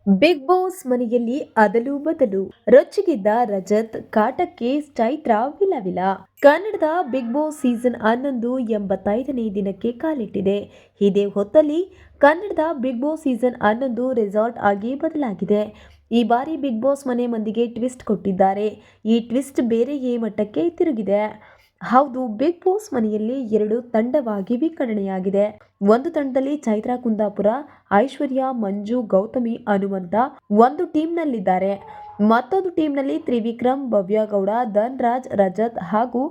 Big boss ಮನೆಯಲ್ಲಿ ಅದಲು ಬದಲು ರೊಚ್ಚಿಗಿದ್ದ ರಜತ್ ಕಾಟಕ್ಕೆ ಚೈತ್ರ ವಿಲವಿಲ. ಕನ್ನಡದ ಬಿಗ್ ಬಾಸ್ ಸೀಸನ್ 11 85ನೇ ದಿನಕ್ಕೆ ಕಾಲಿಟ್ಟಿದೆ. ಇದೇ ಹೊತ್ತಲ್ಲಿ ಕನ್ನಡದ ಬಿಗ್ ಬಾಸ್ ಸೀಸನ್ 11 ರೆಸಾರ್ಟ್ ಆಗಿ ಬದಲಾಗಿದೆ. ಈ ಬಾರಿ ಬಿಗ್ ಬಾಸ್ ಮನೆ ಮಂದಿಗೆ ಟ್ವಿಸ್ಟ್ ಕೊಟ್ಟಿದ್ದಾರೆ. ಈ ಟ್ವಿಸ್ಟ್ ಬೇರೆಯೇ ಮಟ್ಟಕ್ಕೆ ತಿರುಗಿದೆ. ಹೌದು, ಬಿಗ್ ಬಾಸ್ ಮನೆಯಲ್ಲಿ ಎರಡು ತಂಡವಾಗಿ ವಿಂಗಡಣೆಯಾಗಿದೆ. ಒಂದು ತಂಡದಲ್ಲಿ ಚೈತ್ರ ಕುಂದಾಪುರ, ಐಶ್ವರ್ಯ, ಮಂಜು, ಗೌತಮಿ, ಹನುಮಂತ ಒಂದು ಟೀಮ್ನಲ್ಲಿದ್ದಾರೆ. ಮತ್ತೊಂದು ಟೀಮ್ನಲ್ಲಿ ತ್ರಿವಿಕ್ರಮ್, ಭವ್ಯಗೌಡ, ಧನ್ರಾಜ್, ರಜತ್ ಹಾಗೂ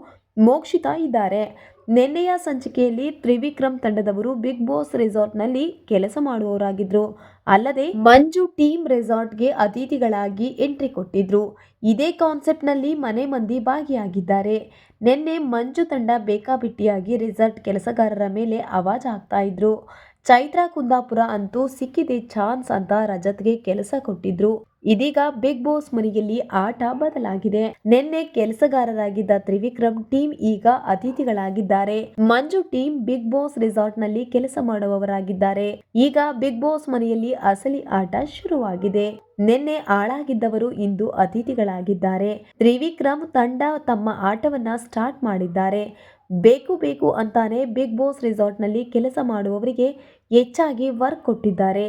ಮೋಕ್ಷಿತಾ ಇದ್ದಾರೆ. ನಿನ್ನೆಯ ಸಂಚಿಕೆಯಲ್ಲಿ ತ್ರಿವಿಕ್ರಮ್ ತಂಡದವರು ಬಿಗ್ ಬಾಸ್ ರೆಸಾರ್ಟ್ನಲ್ಲಿ ಕೆಲಸ ಮಾಡುವವರಾಗಿದ್ರು. ಅಲ್ಲದೆ ಮಂಜು ಟೀಮ್ ರೆಸಾರ್ಟ್ಗೆ ಅತಿಥಿಗಳಾಗಿ ಎಂಟ್ರಿ ಕೊಟ್ಟಿದ್ರು. ಇದೇ ಕಾನ್ಸೆಪ್ಟ್ನಲ್ಲಿ ಮನೆ ಮಂದಿ ಭಾಗಿಯಾಗಿದ್ದಾರೆ. ನಿನ್ನೆ ಮಂಜು ತಂಡ ಬೇಕಾಬಿಟ್ಟಿಯಾಗಿ ರೆಸಾರ್ಟ್ ಕೆಲಸಗಾರರ ಮೇಲೆ ಆವಾಜ್ ಹಾಕ್ತಾ ಇದ್ರು. ಚೈತ್ರ ಕುಂದಾಪುರ ಅಂತೂ ಸಿಕ್ಕಿದೆ ಚಾನ್ಸ್ ಅಂತ ರಜತ್ಗೆ ಕೆಲಸ ಕೊಟ್ಟಿದ್ರು. ಇದೀಗ ಬಿಗ್ ಬಾಸ್ ಮನೆಯಲ್ಲಿ ಆಟ ಬದಲಾಗಿದೆ. ನಿನ್ನೆ ಕೆಲಸಗಾರರಾಗಿದ್ದ ತ್ರಿವಿಕ್ರಮ್ ಟೀಮ್ ಈಗ ಅತಿಥಿಗಳಾಗಿದ್ದಾರೆ. ಮಂಜು ಟೀಮ್ ಬಿಗ್ ಬಾಸ್ ರೆಸಾರ್ಟ್ ನಲ್ಲಿ ಕೆಲಸ ಮಾಡುವವರಾಗಿದ್ದಾರೆ. ಈಗ ಬಿಗ್ ಬಾಸ್ ಮನೆಯಲ್ಲಿ ಅಸಲಿ ಆಟ ಶುರುವಾಗಿದೆ. ನಿನ್ನೆ ಆಳಾಗಿದ್ದವರು ಇಂದು ಅತಿಥಿಗಳಾಗಿದ್ದಾರೆ. ತ್ರಿವಿಕ್ರಮ್ ತಂಡ ತಮ್ಮ ಆಟವನ್ನ ಸ್ಟಾರ್ಟ್ ಮಾಡಿದ್ದಾರೆ. ಬೇಕು ಅಂತಾನೆ ಬಿಗ್ ಬಾಸ್ ರೆಸಾರ್ಟ್ ನಲ್ಲಿ ಕೆಲಸ ಮಾಡುವವರಿಗೆ ಹೆಚ್ಚಾಗಿ ವರ್ಕ್ ಕೊಟ್ಟಿದ್ದಾರೆ.